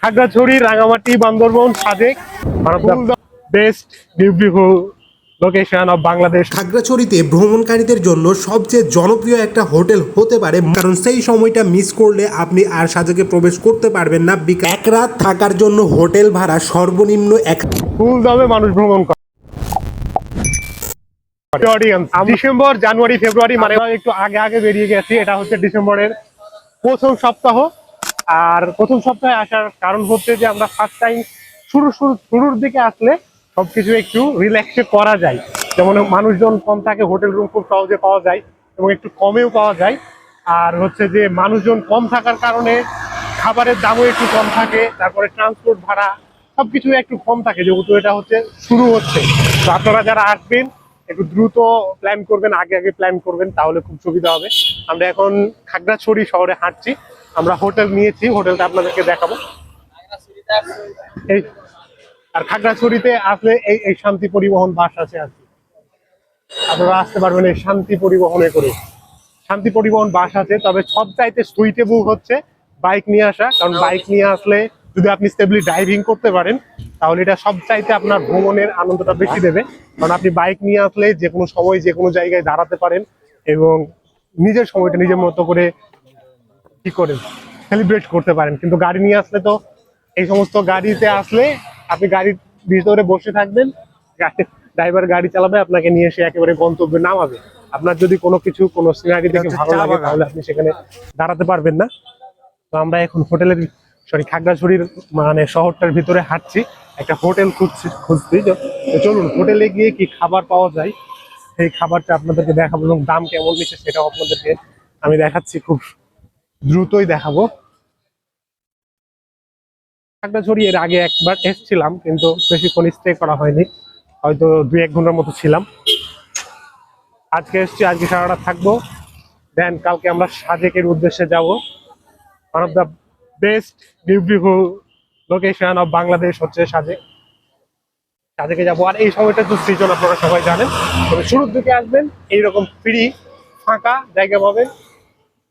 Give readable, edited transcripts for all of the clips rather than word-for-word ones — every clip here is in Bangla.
Khagrachari, Rangamati, Bandarban, Sajek, best beautiful location of Bangladesh. খাগড়াছড়িতে ভ্রমণকারীদের জন্য সবচেয়ে জনপ্রিয় একটা হোটেল হতে পারে, কারণ সেই সময়টা মিস করলে আপনি আর সাজেকে প্রবেশ করতে পারবেন না। এক রাত থাকার জন্য হোটেল ভাড়া সর্বনিম্ন ফুল দামে মানুষ ভ্রমণ করে। অডিয়েন্স ডিসেম্বর, জানুয়ারি, ফেব্রুয়ারি মানে একটু আগে আগে বেরিয়ে গেছি। এটা হচ্ছে ডিসেম্বরের প্রথম সপ্তাহ। আর প্রথম সপ্তাহে আসার কারণ হচ্ছে যে আমরা ফার্স্ট টাইম শুরুর দিকে আসলে সবকিছু একটু রিল্যাক্সে করা যায়। যেমন মানুষজন কম থাকে, হোটেল রুম খুব সহজে পাওয়া যায় এবং একটু কমেও পাওয়া যায়। আর হচ্ছে যে মানুষজন কম থাকার কারণে খাবারের দামও একটু কম থাকে, তারপরে ট্রান্সপোর্ট ভাড়া সবকিছু একটু কম থাকে, যেহেতু এটা হচ্ছে শুরু হচ্ছে। তো আপনারা যারা আসবেন একটু দ্রুত প্ল্যান করবেন, আগে আগে প্ল্যান করবেন, তাহলে খুব সুবিধা হবে। আমরা এখন খাগড়াছড়ি শহরে হাঁটছি, আমরা হোটেল নিয়েছি, হোটেলটা আপনাদেরকে দেখাবো। এই আর খাগড়াছড়িতে আসলে এই শান্তি পরিবহন বাস আছে আর কি, আপনারা আসতে পারবেন এই শান্তি পরিবহনে করে। শান্তি পরিবহন বাস আছে, তবে সব চাইতে সুইটেবল হচ্ছে বাইক নিয়ে আসা, কারণ বাইক নিয়ে আসলে যদি আপনি স্টেবলি ড্রাইভিং করতে পারেন তাহলে এটা সব চাইতে আপনার ভ্রমণের আনন্দটা বেশি দেবে। কারণ আপনি বাইক নিয়ে আসলে যে কোনো সময় যে কোনো জায়গায় দাঁড়াতে পারেন এবং নিজের সময়টা নিজের মতো করে কি করেন সেলিব্রেট করতে পারেন। কিন্তু গাড়ি নিয়ে আসলে তো এই সমস্ত গাড়িতে আসলে আপনি গাড়ির ভিতরে বসে থাকবেন, ড্রাইভার গাড়ি চালাবে, আপনাকে নিয়ে এসে একেবারে গন্তব্যে নামাবে। আপনার যদি কোনো সিনারি দেখে ভালো লাগে তাহলে আপনি সেখানে দাঁড়াতে পারবেন না। তো আমরা এখন খাগড়াছড়ির মানে শহরটার ভিতরে হাঁটছি, একটা হোটেল খুঁজছি। চলুন হোটেলে গিয়ে কি খাবার পাওয়া যায় সেই খাবারটা আপনাদেরকে দেখাবো এবং দাম কেমন নিচ্ছে সেটাও আপনাদেরকে আমি দেখাচ্ছি, খুব দ্রুতই দেখাবো। খাগড়াছড়ি এর আগে একবার এসেছিলাম, কিন্তু বেশিক্ষণ স্টে করা হয়নি, হয়তো 2-1 ঘন্টার মতো ছিলাম। আজকে এসছি, আজকে সারাটা থাকবো, দেন কালকে আমরা সাজেকের উদ্দেশ্যে যাব। One of the best beautiful location of Bangladesh হচ্ছে সাজেকে যাবো। আর এই সময়টা তো সিজন, আপনারা সবাই জানেন। তবে শুরুর দিকে আসবেন, এইরকম ফ্রি ফাঁকা জায়গা পাবেন,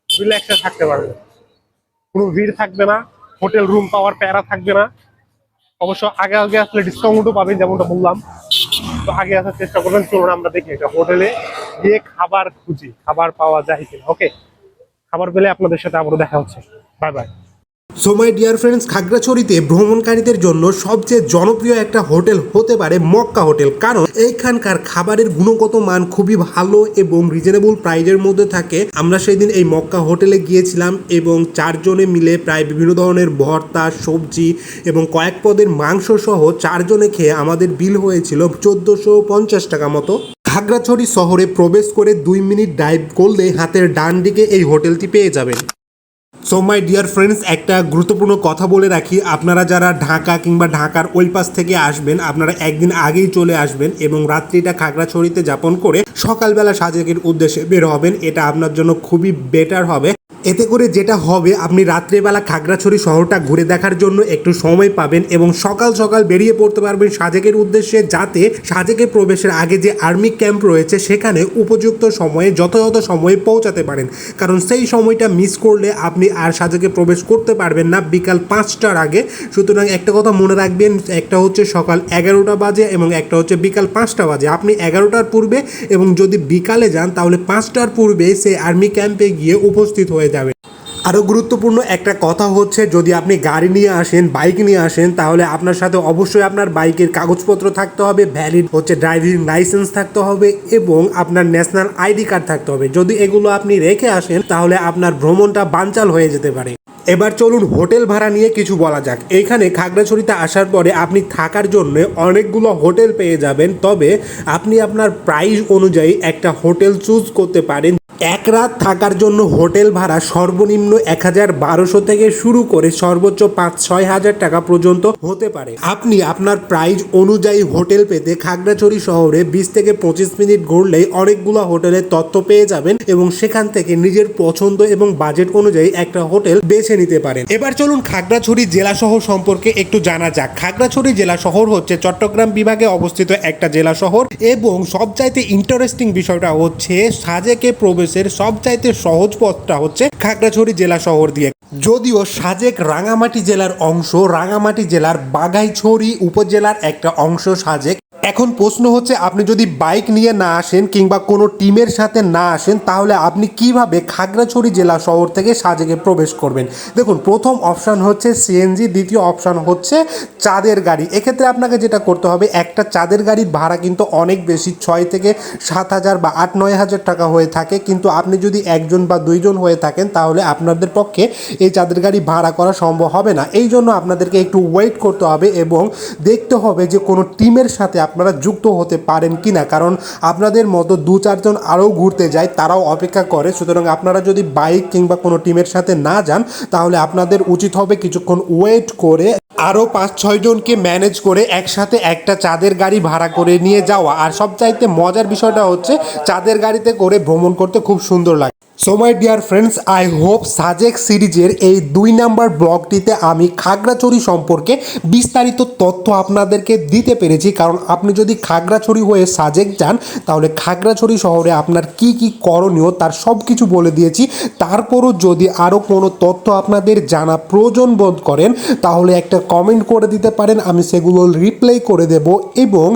রিল্যাক্সে থাকতে পারবেন, কোনো ভিড় থাকবে না, হোটেল রুম পাওয়ার প্যারা থাকবে না। অবশ্য আগে আগে আসলে ডিসকাউন্টও পাবেন, যেমনটা বললাম। তো আগে আসার চেষ্টা করবেন। চলুন আমরা দেখি এটা হোটেলে গিয়ে খাবার খুঁজি, খাবার পাওয়া যায় কিনা। ওকে, খাবার পেলে আপনাদের সাথে আবারও দেখা হচ্ছে। Bye bye. So my dear friends, খাগড়াছড়িতে ভ্রমণকারীদের জন্য সবচেয়ে জনপ্রিয় একটা হোটেল হতে পারে মক্কা হোটেল, কারণ এইখানকার খাবারের গুণগত মান খুবই ভালো এবং রিজনেবল প্রাইজের মধ্যে থাকে। আমরা সেই দিন এই মক্কা হোটেলে গিয়েছিলাম এবং 4 জনে মিলে প্রায় বিভিন্ন ধরনের ভর্তা, সবজি এবং কয়েক পদের মাংস সহ 4 জনে খেয়ে আমাদের বিল হয়েছিল 1450 টাকা মতো। খাগড়াছড়ি শহরে প্রবেশ করে 2 মিনিট ড্রাইভ করলে হাতের ডান দিকে এই হোটেলটি পেয়ে যাবেন। সো মাই ডিয়ার ফ্রেন্ডস, একটা গুরুত্বপূর্ণ কথা বলে রাখি, আপনারা যারা ঢাকা কিংবা ঢাকার ওই পাশ থেকে আসবেন, আপনারা একদিন আগেই চলে আসবেন এবং রাত্রিটা খাগড়াছড়িতে যাপন করে সকালবেলা সাজেকের উদ্দেশ্যে বের হবেন। এটা আপনার জন্য খুবই বেটার হবে। এতে করে যেটা হবে, আপনি রাত্রেবেলা খাগড়াছড়ি শহরটা ঘুরে দেখার জন্য একটু সময় পাবেন এবং সকাল সকাল বেরিয়ে পড়তে পারবেন সাজেকের উদ্দেশ্যে, যাতে সাজেকে প্রবেশের আগে যে আর্মি ক্যাম্প রয়েছে সেখানে উপযুক্ত সময়ে যথাযথ সময়ে পৌঁছাতে পারেন। কারণ সেই সময়টা মিস করলে আপনি আর সাজেকে প্রবেশ করতে পারবেন না বিকাল 5টার আগে। সুতরাং একটা কথা মনে রাখবেন, একটা হচ্ছে সকাল 11টা বাজে এবং একটা হচ্ছে বিকাল 5টা বাজে। আপনি 11টার পূর্বে এবং যদি বিকালে যান তাহলে 5টার পূর্বে সেই আর্মি ক্যাম্পে গিয়ে উপস্থিত হয়ে যাবে। আরও গুরুত্বপূর্ণ একটা কথা হচ্ছে, যদি আপনি গাড়ি নিয়ে আসেন, বাইক নিয়ে আসেন, তাহলে আপনার সাথে অবশ্যই আপনার বাইকের কাগজপত্র থাকতে হবে, ভ্যালিড হচ্ছে ড্রাইভিং লাইসেন্স থাকতে হবে এবং আপনার ন্যাশনাল আইডি কার্ড থাকতে হবে। যদি এগুলো আপনি রেখে আসেন তাহলে আপনার ভ্রমণটা বানচাল হয়ে যেতে পারে। এবার চলুন হোটেল ভাড়া নিয়ে কিছু বলা যাক। এইখানে খাগড়াছড়িতে আসার পরে আপনি থাকার জন্য অনেকগুলো হোটেল পেয়ে যাবেন, তবে আপনি আপনার প্রাইস অনুযায়ী একটা হোটেল চুজ করতে পারেন। এক রাত থাকার জন্য হোটেল ভাড়া সর্বনিম্ন ১,১২০০ থেকে শুরু করে সর্বোচ্চ ৫-৬ হাজার টাকা পর্যন্ত হতে পারে। আপনি আপনার প্রাইস অনুযায়ী হোটেল পেতে খাগড়াছড়ি শহরে ২০ থেকে ২৫ মিনিট ঘুরলেই অনেকগুলো হোটেলের তথ্য পেয়ে যাবেন এবং সেখান থেকে নিজের পছন্দ এবং বাজেট অনুযায়ী একটা হোটেল বেছে নিতে পারেন। এবার চলুন খাগড়াছড়ি জেলা শহর সম্পর্কে একটু জানা যাক। খাগড়াছড়ি জেলা শহর হচ্ছে চট্টগ্রাম বিভাগে অবস্থিত একটা জেলা শহর এবং সবচাইতে ইন্টারেস্টিং বিষয়টা হচ্ছে সাজেকে প্রবেশের সবচাইতে সহজ পথটা হচ্ছে খাগড়াছড়ি জেলা শহর দিয়ে। যদিও সাজেক রাঙামাটি জেলার অংশ, রাঙামাটি জেলার বাঘাইছড়ি উপজেলার একটা অংশ সাজেক। এখন প্রশ্ন হচ্ছে, আপনি যদি বাইক নিয়ে না আসেন কিংবা কোনো টিমের সাথে না আসেন, তাহলে আপনি কিভাবে খাগড়াছড়ি জেলা শহর থেকে সাজেকে প্রবেশ করবেন? দেখুন, প্রথম অপশান হচ্ছে সিএনজি, দ্বিতীয় অপশান হচ্ছে চাঁদের গাড়ি। এক্ষেত্রে আপনাকে যেটা করতে হবে, একটা চাঁদের গাড়ির ভাড়া কিন্তু অনেক বেশি, 6 থেকে 7,000 বা 8-9 হাজার টাকা হয়ে থাকে। কিন্তু আপনি যদি একজন বা দুইজন হয়ে থাকেন, তাহলে আপনাদের পক্ষে এই চাঁদের গাড়ি ভাড়া করা সম্ভব হবে না। এই জন্য আপনাদেরকে একটু ওয়েট করতে হবে এবং দেখতে হবে যে কোনো টিমের সাথে আপনারা যুক্ত হতে পারেন কি না, কারণ আপনাদের মতো 2-4 জন আরও ঘুরতে যায়, তারাও অপেক্ষা করে। সুতরাং আপনারা যদি বাইক কিংবা কোনো টিমের সাথে না যান, তাহলে আপনাদের উচিত হবে কিছুক্ষণ ওয়েট করে আরও 5-6 জনকে ম্যানেজ করে একসাথে একটা চাঁদের গাড়ি ভাড়া করে নিয়ে যাওয়া। আর সবচাইতে মজার বিষয়টা হচ্ছে, চাঁদের গাড়িতে করে ভ্রমণ করতে খুব সুন্দর লাগে। So my dear friends, I hope Sajek সিরিজের এই 2 নাম্বার ব্লগটিতে আমি খাগড়াছড়ি সম্পর্কে বিস্তারিত তথ্য আপনাদেরকে দিতে পেরেছি। কারণ আপনি যদি খাগড়াছড়ি হয়ে সাজেক যান, তাহলে খাগড়াছড়ি শহরে আপনার কি কি করণীয় তার সব কিছু বলে দিয়েছি। তারপরও যদি আরও কোনো তথ্য আপনাদের জানা প্রয়োজন বোধ করেন, তাহলে একটা কমেন্ট করে দিতে পারেন, আমি সেগুলো রিপ্লাই করে দেব। এবং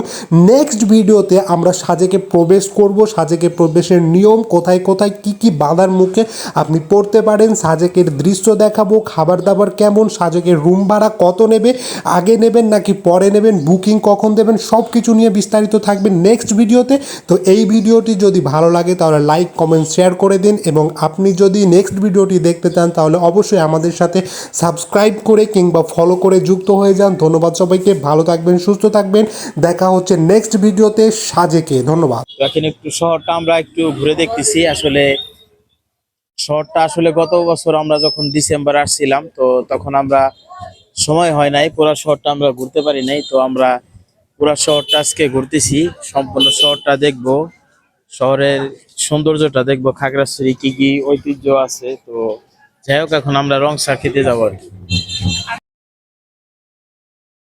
নেক্সট ভিডিওতে আমরা সাজেকে প্রবেশ করব, সাজেকে প্রবেশের নিয়ম, কোথায় কোথায় কি কি বাধার মুখে আপনি পড়তে পারেন, সাজেকের দৃশ্য দেখাবো, খাবার দাবার কেমন, সাজেকের রুম ভাড়া কত নেবে, আগে নেবেন নাকি পরে নেবেন, বুকিং কখন দেবেন, সব কিছু নিয়ে বিস্তারিত থাকবে নেক্সট ভিডিওতে। তো এই ভিডিওটি যদি ভালো লাগে, তাহলে লাইক কমেন্ট শেয়ার করে দিন। এবং আপনি যদি নেক্সট ভিডিওটি দেখতে চান, তাহলে অবশ্যই আমাদের সাথে সাবস্ক্রাইব করে কিংবা ফলো করে যুক্ত হয়ে যান। ধন্যবাদ সবাইকে, ভালো থাকবেন, সুস্থ থাকবেন। দেখা হচ্ছে নেক্সট ভিডিওতে সাজেকে। ধন্যবাদ। এখন একটু শহরটা আমরা একটু ঘুরে দেখতেছি। আসলে শহরটা আসলে গত বছর আমরা যখন ডিসেম্বর আসছিলাম, তো তখন আমরা সময় হয় নাই, পুরো শহরটা আমরা ঘুরতে পারি নাই। তো আমরা পুরো শহরটা আজকে ঘুরতেছি, সম্পূর্ণ শহরটা দেখবো, শহরের সৌন্দর্যটা দেখবো, খাগড়াছড়ি কি কি ঐতিহ্য আছে। তো যাই হোক, এখন আমরা রংসা খেতে যাবো আর কি।